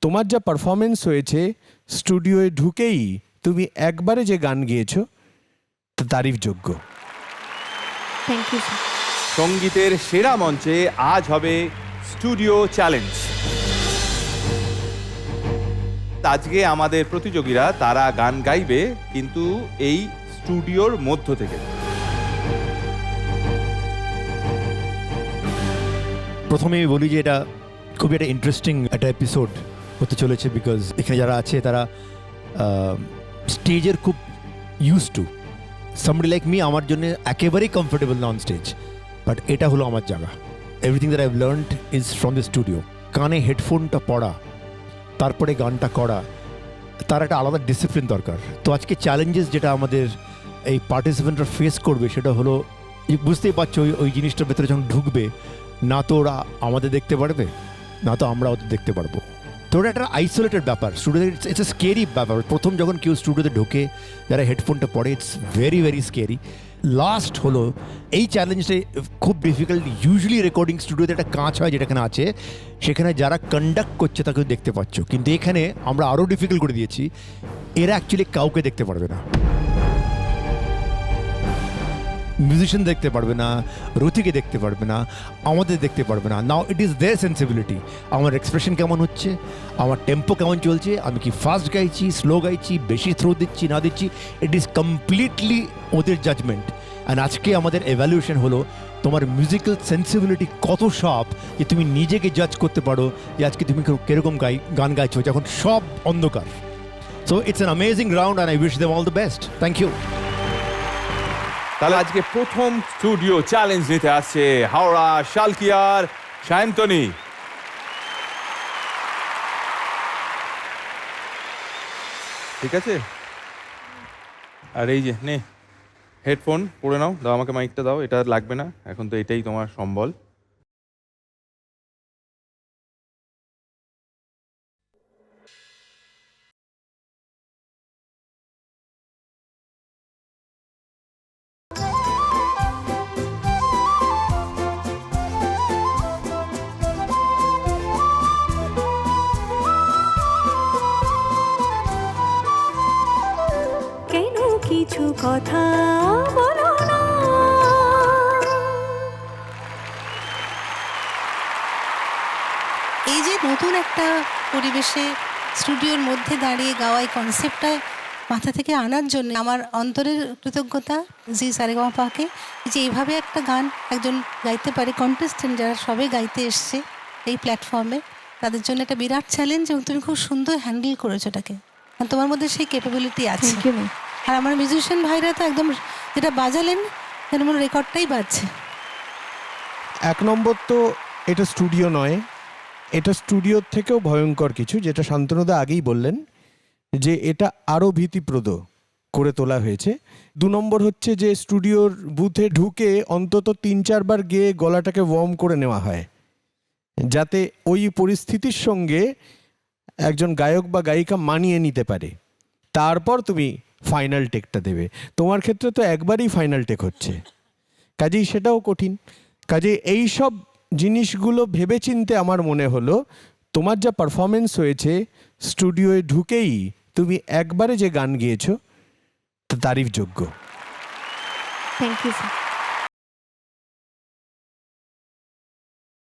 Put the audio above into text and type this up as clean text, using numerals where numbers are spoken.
তোমার যা পারফরমেন্স হয়েছে স্টুডিওয়ে ঢুকেই তুমি একবারে যে গান গেয়েছো তা তারিফযোগ্য। Thank you sir. সঙ্গীতের সেরা মঞ্চে আজ হবে স্টুডিও চ্যালেঞ্জ। আজকে আমাদের প্রতিযোগীরা তারা গান গাইবে কিন্তু এই স্টুডিওর মধ্য থেকে। প্রথমে আমি বলি যে এটা খুবই একটা ইন্টারেস্টিং একটা এপিসোড হতে চলেছে, বিকজ এখানে যারা আছে তারা স্টেজের খুব use to. Somebody like me আমার জন্য একেবারেই কমফোর্টেবল না অন স্টেজ, বাট এটা হলো আমার জায়গা। Everything that I have learned is from the studio. কানে হেডফোনটা পড়া, তারপরে গানটা করা, তার একটা আলাদা ডিসিপ্লিন দরকার। তো আজকে চ্যালেঞ্জেস যেটা আমাদের এই পার্টিসিপেন্টরা ফেস করবে সেটা হলো, বুঝতেই পারছো ওই জিনিসটার ভেতরে যখন ঢুকবে, না তো ওরা আমাদের দেখতে পারবে, না তো আমরা ওদের দেখতে পারবো। তো ওটা একটা আইসোলেটেড ব্যাপার, স্টুডিওতে ইটস এ স্কেরি ব্যাপার। প্রথম যখন কেউ স্টুডিওতে ঢোকে, যারা হেডফোনটা পড়ে, it's very very scary. Last হলো এই চ্যালেঞ্জটা খুব ডিফিকাল্ট। ইউজুয়ালি রেকর্ডিং স্টুডিওতে একটা কাঁচ হয় যেটাখানে আছে, সেখানে যারা কন্ডাক্ট করছে তাকে দেখতে পাচ্ছ, কিন্তু এখানে আমরা আরও ডিফিকাল্ট করে দিয়েছি, এরা অ্যাকচুয়ালি কাউকে দেখতে পারবে না। মিউজিশিয়ান দেখতে পারবে না, রথিকে দেখতে পারবে না, আমাদের দেখতে পারবে না। নাও ইট ইজ দেয়ার সেন্সিবিলিটি। আমার এক্সপ্রেশন কেমন হচ্ছে, আমার টেম্পো কেমন চলছে, আমি কি ফাস্ট গাইছি, স্লো গাইছি, বেশি থ্রো দিচ্ছি না দিচ্ছি, ইট ইজ কমপ্লিটলি ওদের জাজমেন্ট। অ্যান্ড আজকে আমাদের এভ্যালুয়েশন হলো তোমার মিউজিক্যাল সেন্সিবিলিটি কত সব, যে তুমি নিজেকে জাজ করতে পারো যে আজকে তুমি কীরকম গান গাইছো যখন সব অন্ধকার। So it's an amazing round and I wish them all the best. Thank you. তাহলে আজকে প্রথম স্টুডিও চ্যালেঞ্জ নিতে আসছে হাওড়া শালকিয়ার সায়ন্তনী। ঠিক আছে, আর এই যে নে হেডফোন পরে নাও, দাও আমাকে মাইকটা দাও, এটা লাগবে না এখন, তো এটাই তোমার সম্বল। কেন কিছু কথা বলো না, এই যে নতুন একটা পরিবেশে স্টুডিওর মধ্যে দাঁড়িয়ে গাওয়া এই কনসেপ্টটা মাথা থেকে আনার জন্য আমার অন্তরের কৃতজ্ঞতা জি সারেগামাপাকে, যে এইভাবে একটা গান একজন গাইতে পারে। কন্টেস্টেন্ট যারা সবে গাইতে এসছে এই প্ল্যাটফর্মে, তাদের জন্য একটা বিরাট চ্যালেঞ্জ, এবং তুমি খুব সুন্দর হ্যান্ডেল করেছো এটাকে, কারণ তোমার মধ্যে সেই ক্যাপাবিলিটি আছে। Thank you. আর আমার মিউজিশিয়ান ভাইরা তো একদম যেটা বাজালেন যেন আমার রেকর্ডটাই বাজছে। এক নম্বর তো এটা স্টুডিও নয়, এটা স্টুডিওর থেকেও ভয়ঙ্কর কিছু, যেটা শান্তনুদা আগেই বললেন যে এটা আরও ভীতিপ্রদ করে তোলা হয়েছে। দু নম্বর হচ্ছে যে স্টুডিওর বুথে ঢুকে অন্তত 3-4 বার গিয়ে গলাটাকে ওয়ার্ম করে নেওয়া হয়, যাতে ওই পরিস্থিতির সঙ্গে একজন গায়ক বা গায়িকা মানিয়ে নিতে পারে, তারপর তুমি ফাইনাল টেকটা দেবে। তোমার ক্ষেত্রে তো একবারই ফাইনাল টেক হচ্ছে, কাজেই সেটাও কঠিন। কাজেই এই সব জিনিসগুলো ভেবেচিন্তে আমার মনে হলো তোমার যা পারফরমেন্স হয়েছে স্টুডিওয়ে ঢুকেই তুমি একবারে যে গান গেয়েছো তা তারিফযোগ্য। Thank you sir.